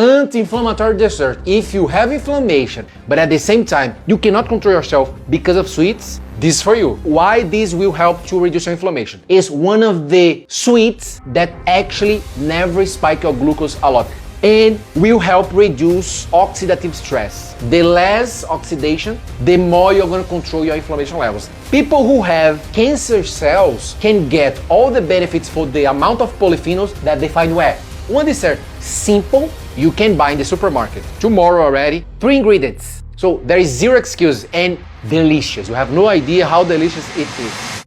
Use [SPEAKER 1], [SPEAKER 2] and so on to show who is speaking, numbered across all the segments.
[SPEAKER 1] anti-inflammatory dessert. If you have inflammation, but at the same time, you cannot control yourself because of sweets, this is for you. Why this will help to reduce your inflammation? It's one of the sweets that actually never spike your glucose a lot and will help reduce oxidative stress. The less oxidation, the more you're going to control your inflammation levels. People who have cancer cells can get all the benefits for the amount of polyphenols that they find where? One dessert, simple, you can buy in the supermarket. Tomorrow already, 3 ingredients. So there is zero excuse and delicious. You have no idea how delicious it is.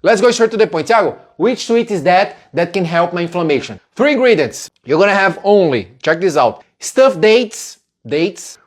[SPEAKER 1] Let's go straight to the point. Thiago, which sweet is that can help my inflammation? 3 ingredients. You're gonna have only, check this out, stuffed dates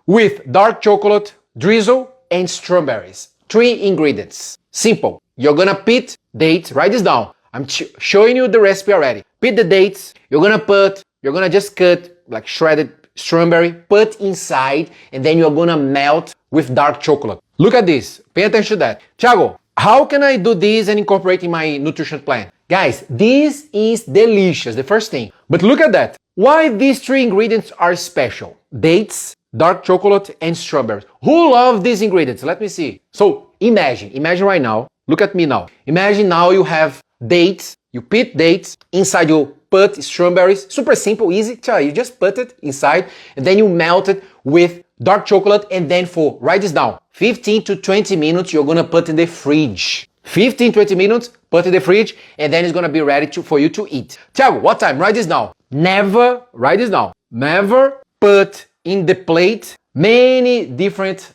[SPEAKER 1] with dark chocolate, drizzle, and strawberries. 3 ingredients. Simple. You're gonna pit dates, write this down. I'm showing you the recipe already. Pit the dates, you're gonna just cut like shredded strawberry, put inside, and then you're gonna melt with dark chocolate. Look at this, pay attention to that. Thiago, how can I do this and incorporate in my nutrition plan? Guys, this is delicious, the first thing. But look at that. Why these 3 ingredients are special? Dates, dark chocolate, and strawberries. Who loves these ingredients? Let me see. So imagine right now, look at me now. Imagine now you have dates, you pit dates, inside you put strawberries, super simple, easy. You just put it inside and then you melt it with dark chocolate and then for, write this down, 15 to 20 minutes you're gonna put in the fridge. 15-20 minutes, put in the fridge, and then it's gonna be ready for you to eat. Thiago, what time? Write this down. Never, write this down. Never put in the plate many different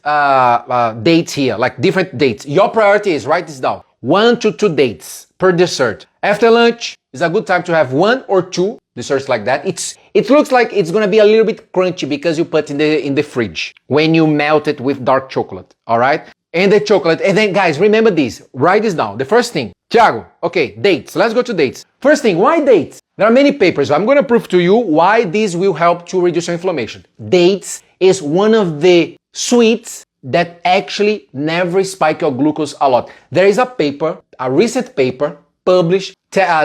[SPEAKER 1] dates here, like different dates. Your priority is, write this down, 1 to 2 dates per dessert. After lunch, it's a good time to have 1 or 2 desserts like that. It looks like it's gonna be a little bit crunchy because you put in the fridge when you melt it with dark chocolate, all right? And the chocolate, and then guys, remember this, write this down. The first thing, Thiago, okay, dates, let's go to dates. First thing, why dates? There are many papers, I'm gonna prove to you why this will help to reduce your inflammation. Dates is one of the sweets that actually never spike your glucose a lot. There is a paper, a recent paper, published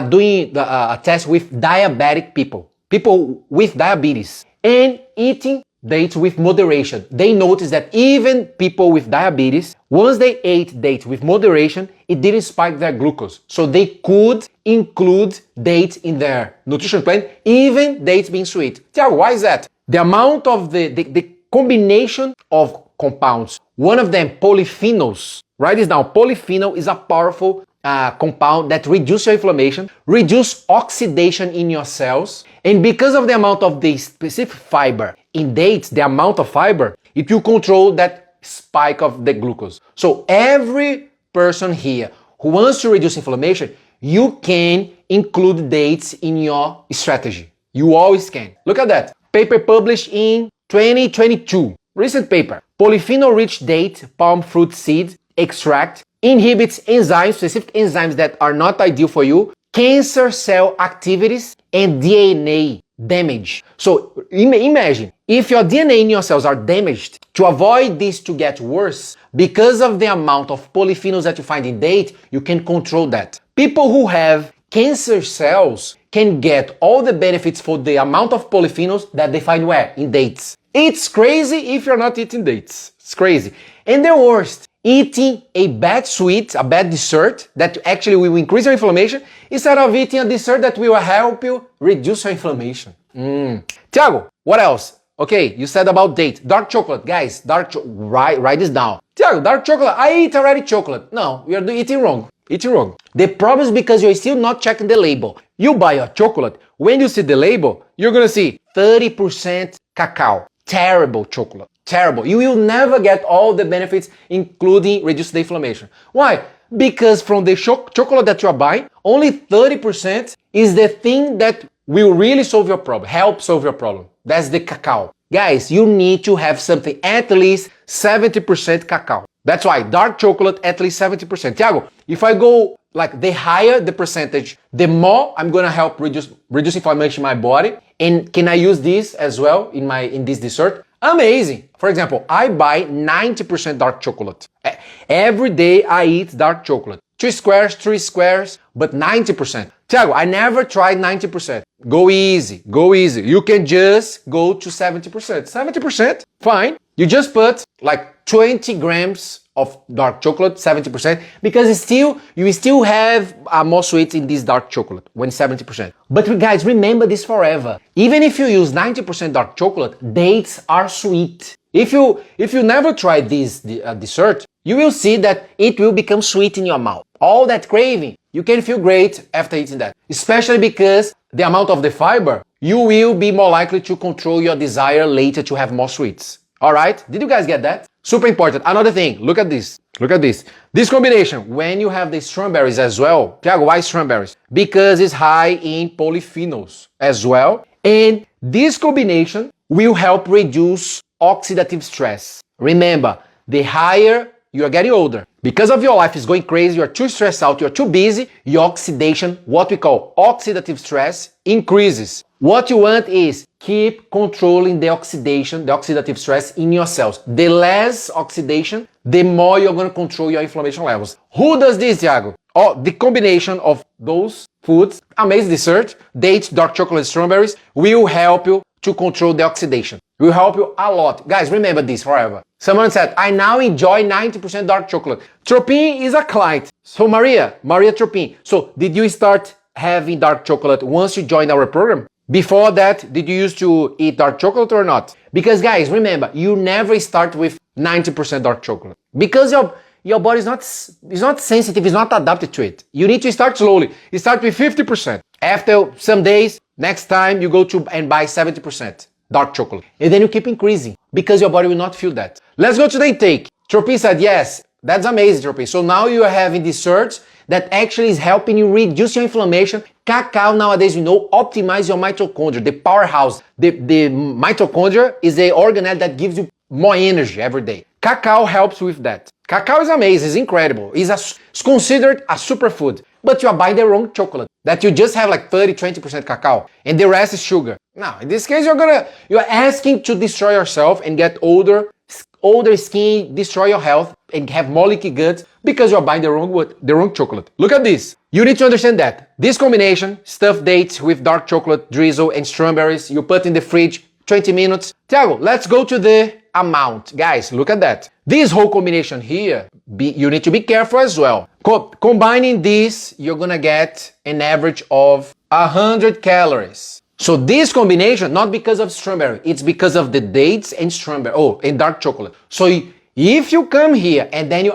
[SPEAKER 1] doing a test with diabetic people with diabetes, and eating dates with moderation. They noticed that even people with diabetes, once they ate dates with moderation, it didn't spike their glucose. So they could include dates in their nutrition plan, even dates being sweet. Tiago, why is that? The amount of the combination of compounds, one of them polyphenols, write this down, polyphenol is a powerful compound that reduces your inflammation, reduce oxidation in your cells, and because of the amount of the specific fiber in dates, the amount of fiber, it will control that spike of the glucose. So every person here who wants to reduce inflammation, you can include dates in your strategy. You always can. Look at that. Paper published in 2022. Recent paper. Polyphenol-rich date palm fruit seed extract inhibits enzymes, specific enzymes that are not ideal for you, cancer cell activities, and DNA damage. So imagine, if your DNA in your cells are damaged, to avoid this to get worse, because of the amount of polyphenols that you find in date, you can control that. People who have cancer cells can get all the benefits for the amount of polyphenols that they find where? In dates. It's crazy if you're not eating dates. It's crazy. And the worst, eating a bad sweet, a bad dessert that actually will increase your inflammation instead of eating a dessert that will help you reduce your inflammation. Thiago, what else? Okay, you said about date. Dark chocolate. Guys, write this down. Thiago, dark chocolate. I eat already chocolate. No, you're eating wrong. Eating wrong. The problem is because you're still not checking the label. You buy your chocolate. When you see the label, you're gonna see 30% cacao. Terrible chocolate. Terrible. You will never get all the benefits, including reduce the inflammation. Why? Because from the chocolate that you are buying, only 30% is the thing that will really solve your problem, help solve your problem. That's the cacao. Guys, you need to have something at least 70% cacao. That's why dark chocolate at least 70%. Thiago, if I go like the higher the percentage, the more I'm gonna help reduce inflammation in my body. And can I use this as well in this dessert? Amazing. For example, I buy 90% dark chocolate. Every day I eat dark chocolate. 2 squares, 3 squares, but 90%. Thiago, I never tried 90%. Go easy, go easy. You can just go to 70%. 70%, fine. You just put like 20 grams of dark chocolate, 70%, because you still have more sweets in this dark chocolate when 70%. But guys, remember this forever. Even if you use 90% dark chocolate, dates are sweet. If you never try this dessert, you will see that it will become sweet in your mouth. All that craving, you can feel great after eating that. Especially because the amount of the fiber, you will be more likely to control your desire later to have more sweets. Alright? Did you guys get that? Super important. Another thing, look at this. Look at this. This combination, when you have the strawberries as well, Thiago, why strawberries? Because it's high in polyphenols as well. And this combination will help reduce oxidative stress. Remember, the higher you are getting older, because of your life is going crazy, you're too stressed out, you're too busy, your oxidation, what we call oxidative stress, increases. What you want is keep controlling the oxidative stress in your cells. The less oxidation, the more you're going to control your inflammation levels. Who does this, Thiago? Oh, the combination of those foods, amazing dessert, dates, dark chocolate, strawberries, will help you to control the oxidation. Will help you a lot. Guys, remember this forever. Someone said, I now enjoy 90% dark chocolate. Tropin is a client. So Maria Tropin. So did you start having dark chocolate once you joined our program? Before that, did you used to eat dark chocolate or not? Because guys, remember, you never start with 90% dark chocolate. Because your body is not sensitive, is not adapted to it. You need to start slowly. You start with 50%. After some days, next time you go to and buy 70% dark chocolate. And then you keep increasing because your body will not feel that. Let's go to the intake. Tropin said, yes, that's amazing, Tropin. So now you are having desserts that actually is helping you reduce your inflammation. Cacao nowadays, you know, optimize your mitochondria, the powerhouse. The mitochondria is the organelle that gives you more energy every day. Cacao helps with that. Cacao is amazing, it's incredible. It's considered a superfood. But you are buying the wrong chocolate. That you just have like 30-20% cacao. And the rest is sugar. Now, in this case, you're asking to destroy yourself and get older skin, destroy your health, and have more leaky gut because you're buying the wrong chocolate. Look at this. You need to understand that. This combination, stuffed dates with dark chocolate, drizzle, and strawberries, you put in the fridge, 20 minutes. Thiago, let's go to the amount. Guys, look at that. This whole combination here, you need to be careful as well. Combining this, you're gonna get an average of 100 calories. So this combination, not because of strawberry, it's because of the dates and strawberry, and dark chocolate. So if you come here and then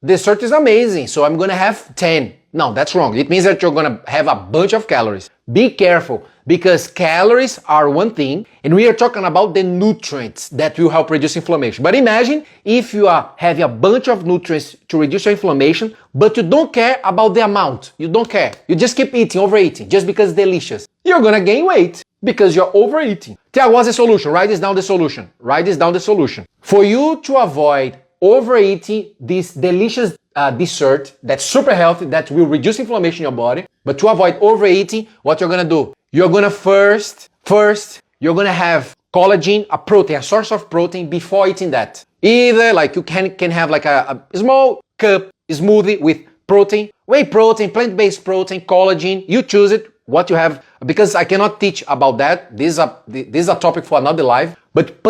[SPEAKER 1] dessert is amazing, so I'm gonna have 10. No, that's wrong. It means that you're gonna have a bunch of calories. Be careful, because calories are one thing, and we are talking about the nutrients that will help reduce inflammation. But imagine if you are having a bunch of nutrients to reduce your inflammation, but you don't care about the amount. You don't care. You just keep eating, overeating, just because it's delicious. You're gonna gain weight because you're overeating. Tiago, what's the solution? Write this down, the solution. Write this down, the solution. For you to avoid overeating this delicious dessert that's super healthy, that will reduce inflammation in your body, but to avoid overeating, what you're gonna do? You're gonna first, you're gonna have collagen, a protein, a source of protein before eating that. Either like you can have like a small cup smoothie with protein, whey protein, plant-based protein, collagen, you choose it, what you have, because I cannot teach about that. This is a topic for another live, but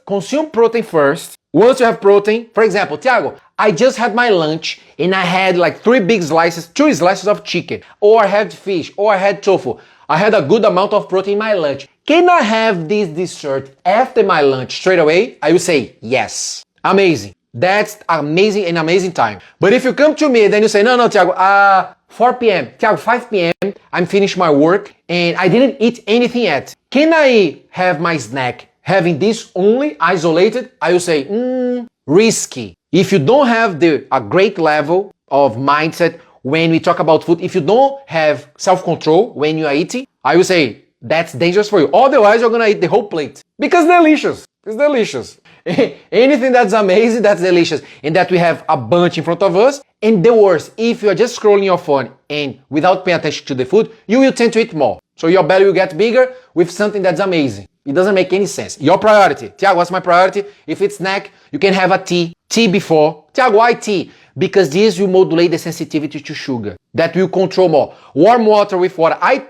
[SPEAKER 1] consume protein first. Once you have protein, for example, Thiago, I just had my lunch and I had like 2 slices of chicken, or I had fish, or I had tofu. I had a good amount of protein in my lunch. Can I have this dessert after my lunch straight away? I will say yes. Amazing. That's an amazing time. But if you come to me and then you say, no, Thiago, 4 p.m., Thiago, 5 p.m., I'm finished my work and I didn't eat anything yet. Can I have my snack having this only isolated? I will say, risky. If you don't have a great level of mindset when we talk about food, if you don't have self-control when you are eating, I will say that's dangerous for you. Otherwise, you're gonna eat the whole plate because it's delicious. It's delicious. Anything that's amazing, that's delicious, and that we have a bunch in front of us. And the worst, if you are just scrolling your phone and without paying attention to the food, you will tend to eat more. So your belly will get bigger with something that's amazing. It doesn't make any sense. Your priority. Thiago, what's my priority? If it's snack, you can have a tea before. Thiago, why tea? because this will modulate the sensitivity to sugar. That will control more. Warm water with water. I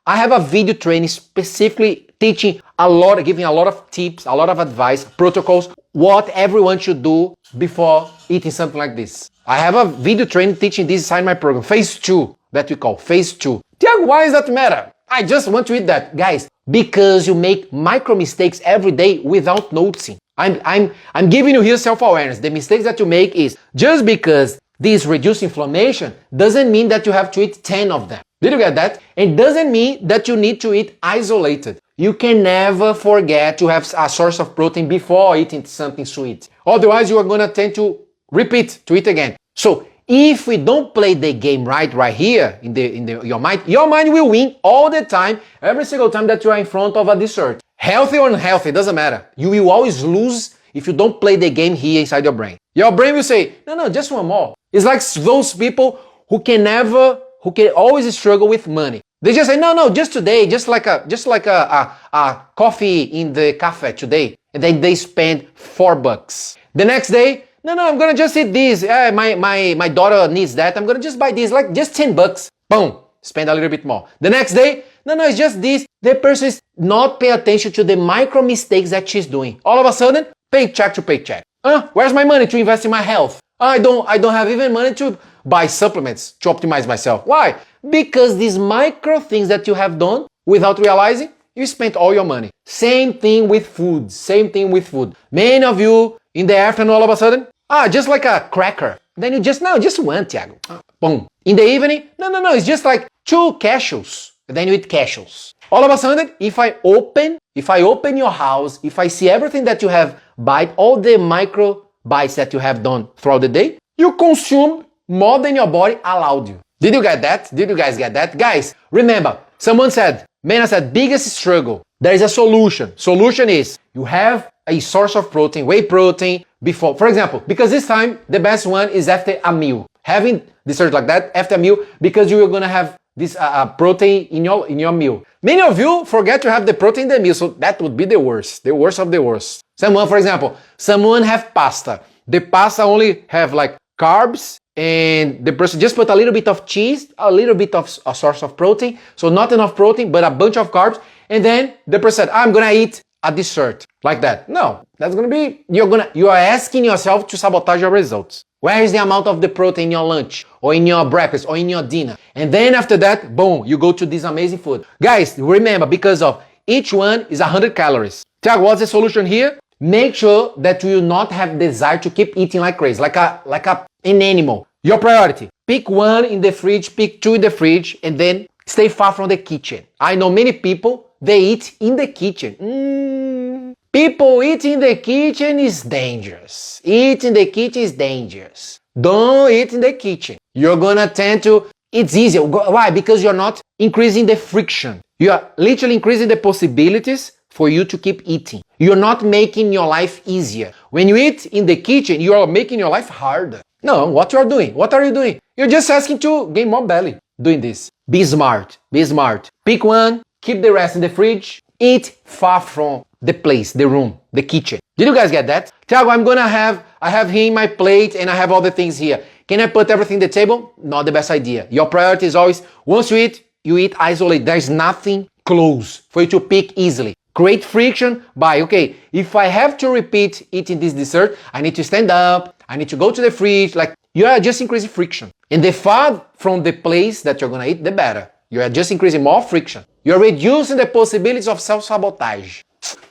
[SPEAKER 1] have a video training specifically teaching a lot, giving a lot of tips, a lot of advice, protocols, what everyone should do before eating something like this. I have a video training teaching this inside my program, phase 2, that we call phase 2. Tiago, why does that matter? I just want to eat that. Guys, because you make micro mistakes every day without noticing. I'm giving you here self-awareness. The mistakes that you make is just because this reduces inflammation doesn't mean that you have to eat 10 of them. Did you get that? It doesn't mean that you need to eat isolated. You can never forget to have a source of protein before eating something sweet. Otherwise, you are going to tend to repeat, to eat again. So if we don't play the game right here in your mind will win all the time, every single time that you are in front of a dessert. Healthy or unhealthy, doesn't matter. You will always lose if you don't play the game here inside your brain. Your brain will say, no, just one more. It's like those people who can always struggle with money. They just say, no, just today, just like a coffee in the cafe today. And then they spend $4. The next day, no, I'm gonna just eat this. My daughter needs that. I'm gonna just buy this, like just $10. Boom, spend a little bit more. The next day, no, it's just this. The person is not paying attention to the micro mistakes that she's doing. All of a sudden, paycheck to paycheck. Where's my money to invest in my health? I don't have even money to buy supplements to optimize myself. Why? Because these micro things that you have done without realizing, you spent all your money. Same thing with food. Many of you in the afternoon all of a sudden, just like a cracker. Then you just one, Tiago. Boom. In the evening, no, it's just like 2 cashews. Then you eat cashews. All of a sudden, if I open your house, if I see everything that you have bite, all the micro bites that you have done throughout the day, you consume more than your body allowed you. Did you get that? Did you guys get that? Guys, remember, someone said, biggest struggle. There is a solution. Solution is you have a source of protein, whey protein, before. For example, because this time, the best one is after a meal. Having dessert like that after a meal, because you are going to have this protein in your meal. Many of you forget to have the protein in the meal, so that would be the worst of the worst. For example, someone have pasta. The pasta only have like carbs, and the person just put a little bit of cheese, a little bit of a source of protein, so not enough protein, but a bunch of carbs, and then the person said, I'm gonna eat a dessert like that. No, that's gonna be, you are asking yourself to sabotage your results. Where is the amount of the protein in your lunch, or in your breakfast, or in your dinner? And then after that, boom, you go to this amazing food. Guys, remember, because of each one is 100 calories. Tiago, what's the solution here? Make sure that you will not have desire to keep eating like crazy, like an animal. Your priority. Pick 1 in the fridge, pick 2 in the fridge, and then stay far from the kitchen. I know many people, they eat in the kitchen. People eating in the kitchen is dangerous. Eat in the kitchen is dangerous. Don't eat in the kitchen. You're gonna tend to, it's easier. Why? Because you're not increasing the friction. You are literally increasing the possibilities for you to keep eating. You're not making your life easier. When you eat in the kitchen, you are making your life harder. No, what are you doing? You're just asking to gain more belly doing this. Be smart. Pick 1, keep the rest in the fridge, eat far from the place, the room, the kitchen. Did you guys get that? Tiago, I have here in my plate and I have all the things here. Can I put everything on the table? Not the best idea. Your priority is always, once you eat isolate. There's nothing close for you to pick easily. Create friction by, okay, if I have to repeat eating this dessert, I need to stand up, I need to go to the fridge, like you are just increasing friction. And the far from the place that you're gonna eat, the better. You are just increasing more friction. You're reducing the possibilities of self-sabotage.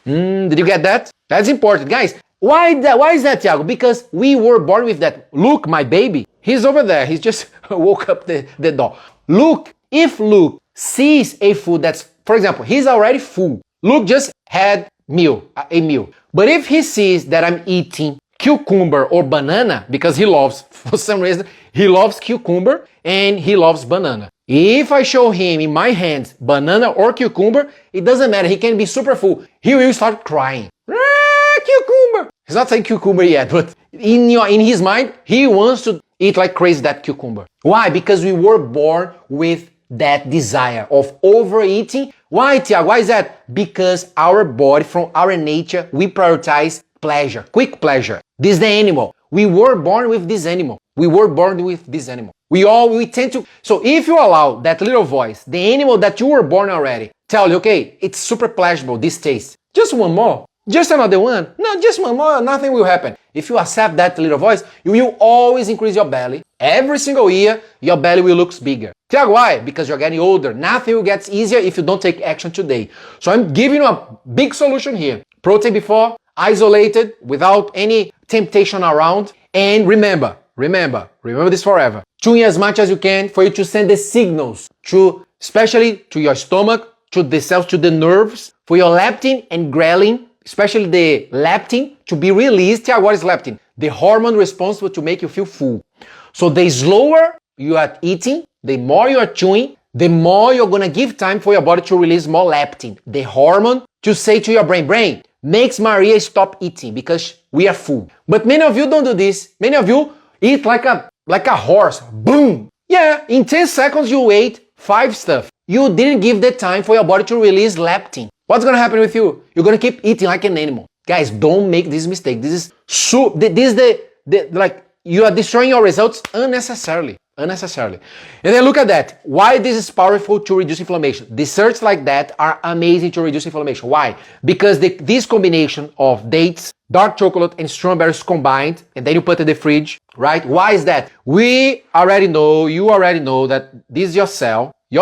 [SPEAKER 1] Did you get that? That's important. Guys, why is that, Tiago? Because we were born with that. Look, my baby, he's over there. He's just woke up the door. Look, if Luke sees a food that's, for example, he's already full. Luke just had a meal. But if he sees that I'm eating cucumber or banana, because he loves, for some reason, he loves cucumber and he loves banana. If I show him in my hands banana or cucumber, it doesn't matter. He can be super full. He will start crying. Cucumber! He's not saying cucumber yet, but in his mind, he wants to eat like crazy that cucumber. Why? Because we were born with that desire of overeating. Why, Tiago? Why is that? Because our body, from our nature, we prioritize pleasure, quick pleasure. This is the animal. We were born with this animal. We were born with this animal. We tend to, so if you allow that little voice, the animal that you were born already, tell you, okay, it's super pleasurable, this taste. Just one more. Just another one? No, just one more, nothing will happen. If you accept that little voice, you will always increase your belly. Every single year, your belly will look bigger. Tiago, why? Because you're getting older. Nothing will get easier if you don't take action today. So I'm giving you a big solution here. Protein before, isolated, without any temptation around. And remember this forever. Chewing as much as you can for you to send the signals to, especially to your stomach, to the cells, to the nerves, for your leptin and ghrelin, especially the leptin, to be released. Yeah, what is leptin? The hormone responsible to make you feel full. So the slower you are eating, the more you are chewing, the more you're gonna give time for your body to release more leptin, the hormone to say to your brain, makes Maria stop eating because we are full. But many of you don't do this. Many of you eat like a horse. Boom! Yeah, in 10 seconds you ate 5 stuff. You didn't give the time for your body to release leptin. What's gonna happen with you? You're gonna keep eating like an animal. Guys, don't make this mistake. This is like you are destroying your results unnecessarily. And then look at that. Why this is powerful to reduce inflammation. Desserts like that are amazing to reduce inflammation. Why? Because this combination of dates, dark chocolate, and strawberries combined, and then you put it in the fridge, right? Why is that? You already know that this is your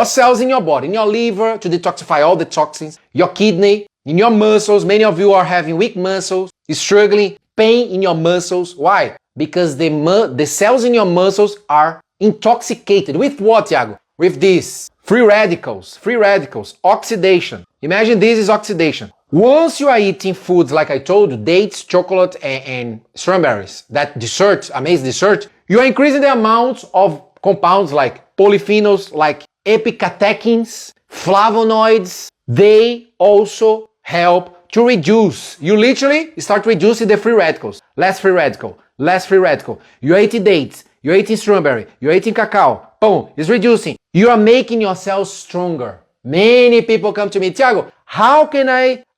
[SPEAKER 1] cells in your body, in your liver to detoxify all the toxins, your kidney, in your muscles. Many of you are having weak muscles, struggling, pain in your muscles. Why? Because the cells in your muscles are intoxicated with what, Thiago? With these free radicals, oxidation. Imagine this is oxidation. Once you are eating foods like I told you, dates, chocolate, and strawberries, that dessert, amazing dessert, you are increasing the amounts of compounds like polyphenols, like epicatechins, flavonoids. They also help to reduce. You literally start reducing the free radicals. Less free radical. You're eating dates. You're eating strawberry, you're eating cacao, boom, it's reducing. You are making yourself stronger. Many people come to me, Thiago, how can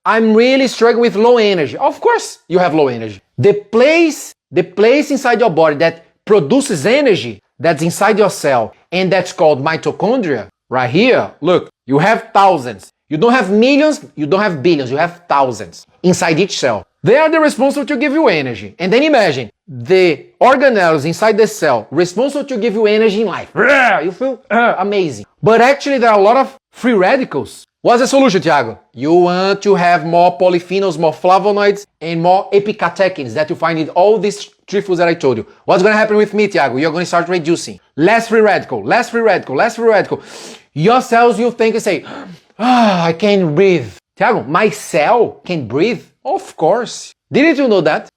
[SPEAKER 1] I'm really struggling with low energy. Of course you have low energy. The place inside your body that produces energy, that's inside your cell, and that's called mitochondria, right here, look, you have thousands. You don't have millions, you don't have billions, you have thousands inside each cell. They are the responsible to give you energy. And then imagine, the organelles inside the cell responsible to give you energy in life. You feel amazing. But actually there are a lot of free radicals. What's the solution, Thiago? You want to have more polyphenols, more flavonoids, and more epicatechins that you find in all these 3 foods that I told you. What's going to happen with me, Thiago? You're going to start reducing. Less free radical. Your cells will think and say, I can't breathe. Thiago, my cell can breathe? Of course. Didn't you know that?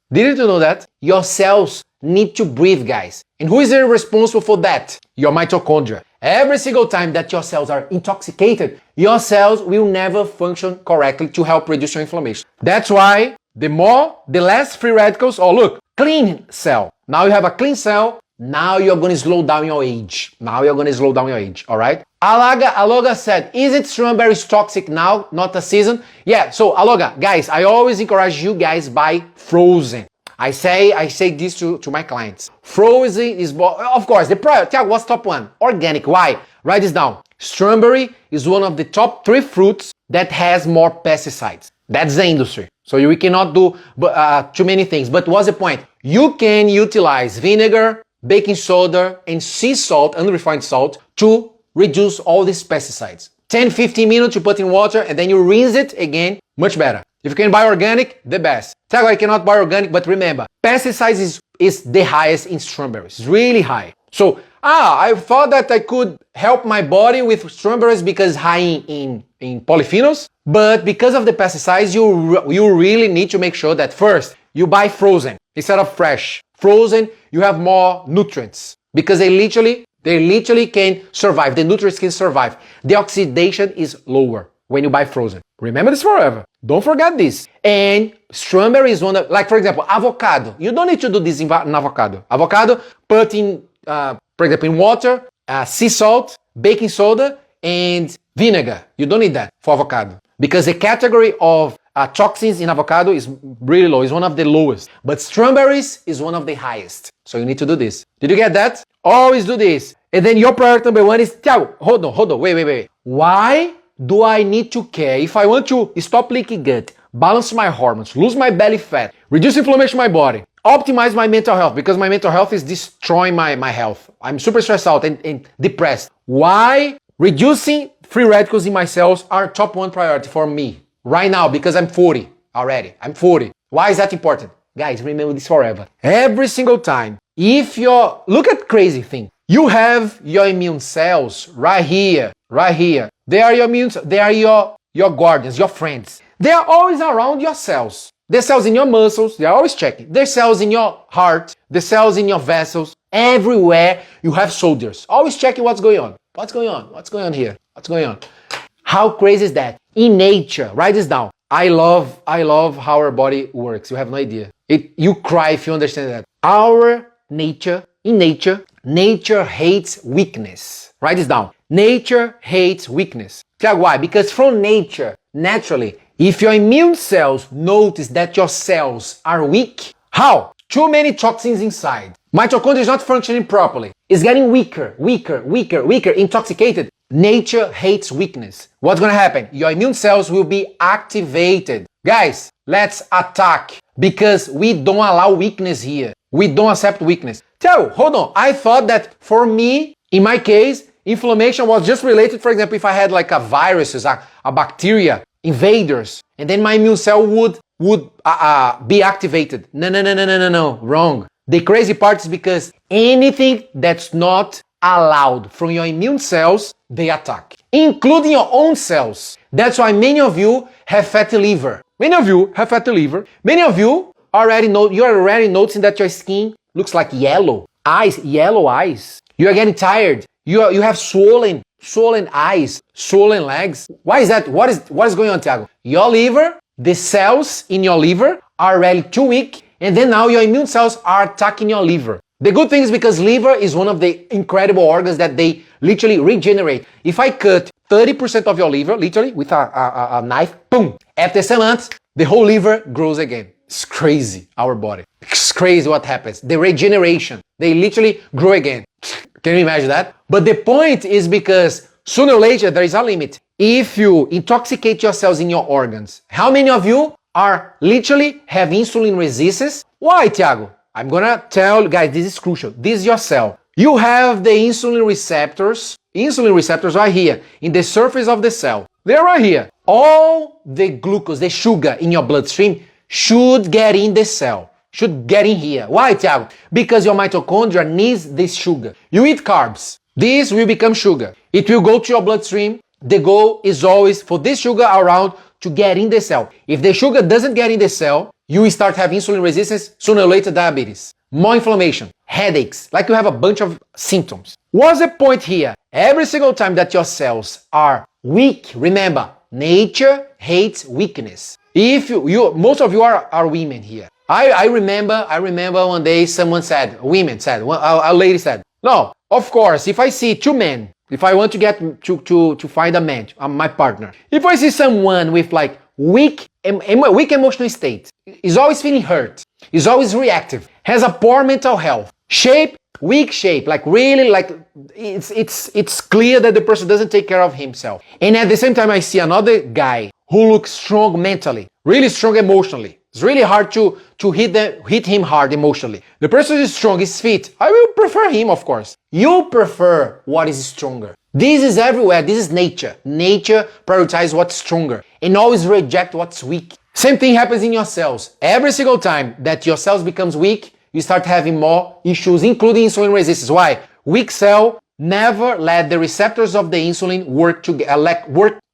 [SPEAKER 1] Your cells need to breathe, guys. And who is responsible for that? Your mitochondria. Every single time that your cells are intoxicated, your cells will never function correctly to help reduce your inflammation. That's why the less free radicals, clean cell. Now you have a clean cell, now you're going to slow down your age. All right? Aloga said, is it strawberries toxic now, not a season? Yeah, so Aloga, guys, I always encourage you guys buy frozen. I say this to my clients. Frozen is, of course, the prior. Tiago, what's top 1? Organic. Why? Write this down. Strawberry is one of the top 3 fruits that has more pesticides. That's the industry. So we cannot do too many things. But what's the point? You can utilize vinegar, baking soda, and sea salt, unrefined salt, to reduce all these pesticides. 10-15 minutes you put in water and then you rinse it again, much better. If you can buy organic, the best. Tiago, I cannot buy organic, but remember, pesticides is the highest in strawberries. It's really high. So, I thought that I could help my body with strawberries because high in polyphenols, but because of the pesticides, you really need to make sure that first, you buy frozen instead of fresh. Frozen, you have more nutrients because they literally can survive. The nutrients can survive. The oxidation is lower when you buy frozen. Remember this forever. Don't forget this. And strawberry is one of, like for example, avocado. You don't need to do this in avocado. Avocado, put in, for example, in water, sea salt, baking soda, and vinegar. You don't need that for avocado. Because the category of toxins in avocado is really low. It's one of the lowest. But strawberries is one of the highest. So you need to do this. Did you get that? Always do this. And then your priority number one is, Thiago, hold on, wait. Why do I need to care if I want to stop leaky gut, balance my hormones, lose my belly fat, reduce inflammation in my body, optimize my mental health, because my mental health is destroying my health. I'm super stressed out and depressed. Why reducing free radicals in my cells are top one priority for me right now? Because I'm 40 already. I'm 40. Why is that important? Guys, remember this forever. Every single time, look at crazy thing. You have your immune cells right here. They are your guardians, your friends. They are always around your cells. The cells in your muscles, they are always checking. The cells in your heart, the cells in your vessels. Everywhere you have soldiers. Always checking what's going on. What's going on here? What's going on? How crazy is that? In nature, write this down. I love how our body works. You have no idea. You cry if you understand that. Nature hates weakness. Write this down. Nature hates weakness. Why? Because from nature, naturally, if your immune cells notice that your cells are weak, how? Too many toxins inside. Mitochondria is not functioning properly. It's getting weaker, intoxicated. Nature hates weakness. What's gonna happen? Your immune cells will be activated. Guys, let's attack, because we don't allow weakness here. We don't accept weakness. Hold on. I thought that for me, in my case, inflammation was just related, for example, if I had like a virus, a bacteria, invaders, and then my immune cell would be activated. No, wrong. The crazy part is because anything that's not allowed from your immune cells, they attack, including your own cells. That's why many of you have fatty liver. Many of you already noticing that your skin looks like yellow eyes. You are getting tired. You have swollen eyes, swollen legs. Why is that? What is going on, Thiago? Your liver, the cells in your liver are already too weak, and then now your immune cells are attacking your liver. The good thing is because liver is one of the incredible organs that they literally regenerate. If I cut 30% of your liver, literally with a knife, boom, after some months, the whole liver grows again. It's crazy, our body. It's crazy what happens. The regeneration, they literally grow again. Can you imagine that? But the point is because sooner or later, there is a limit. If you intoxicate your cells in your organs, how many of you are literally have insulin resistance? Why, Thiago? I'm gonna tell you guys, this is crucial. This is your cell. You have the insulin receptors right here in the surface of the cell. They're right here. All the glucose, the sugar in your bloodstream should get in the cell. Should get in here. Why, Thiago? Because your mitochondria needs this sugar. You eat carbs. This will become sugar. It will go to your bloodstream. The goal is always for this sugar around to get in the cell. If the sugar doesn't get in the cell, you will start having insulin resistance, sooner or later diabetes, more inflammation, headaches, like you have a bunch of symptoms. What's the point here? Every single time that your cells are weak, remember, nature hates weakness. If most of you are women here. I remember one day a lady said, no, of course, if I see two men, if I want to get to find a man, my partner, if I see someone with like weak emotional state, is always feeling hurt, is always reactive, has a poor mental health, weak shape, like really like it's clear that the person doesn't take care of himself. And at the same time, I see another guy who looks strong mentally, really strong emotionally. It's really hard to hit him hard emotionally. The person is strong, is fit. I will prefer him, of course. You prefer what is stronger. This is everywhere. This is nature. Nature prioritizes what's stronger and always reject what's weak. Same thing happens in your cells. Every single time that your cells becomes weak, you start having more issues, including insulin resistance. Why? Weak cell never let the receptors of the insulin work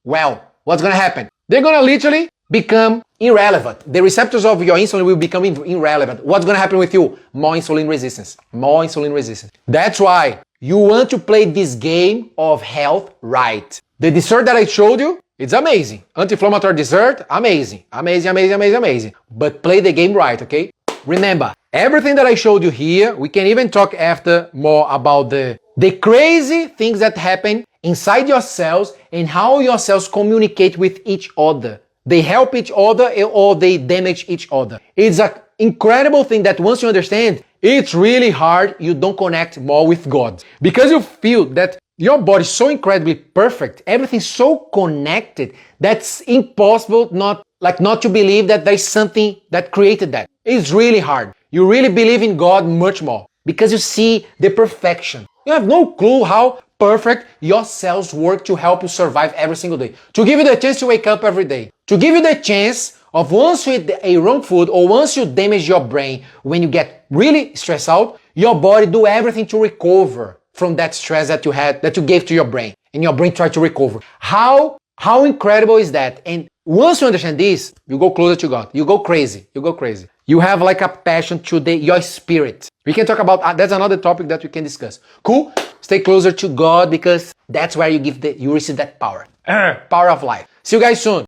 [SPEAKER 1] well. What's going to happen? They're going to literally become irrelevant. The receptors of your insulin will become irrelevant. What's going to happen with you? More insulin resistance. More insulin resistance. That's why you want to play this game of health right. The dessert that I showed you, it's amazing. Anti-inflammatory dessert, amazing. But play the game right, okay? Remember, everything that I showed you here, we can even talk after more about the crazy things that happen inside your cells and how your cells communicate with each other. they help each other or they damage each other. It's an incredible thing that once you understand, it's really hard you don't connect more with God. Because you feel that your body is so incredibly perfect, everything's so connected, that's impossible not to believe that there's something that created that. It's really hard. You really believe in God much more because you see the perfection. You have no clue how perfect your cells work to help you survive every single day. To give you the chance to wake up every day. To give you the chance of once you eat a wrong food or once you damage your brain when you get really stressed out, your body do everything to recover from that stress that you had, that you gave to your brain. And your brain tried to recover. How incredible is that? And once you understand this, you go closer to God. You go crazy. You go crazy. You have like a passion to your spirit. We can talk about, that's another topic that we can discuss. Cool? Stay closer to God because that's where you receive that power. Power of life. See you guys soon.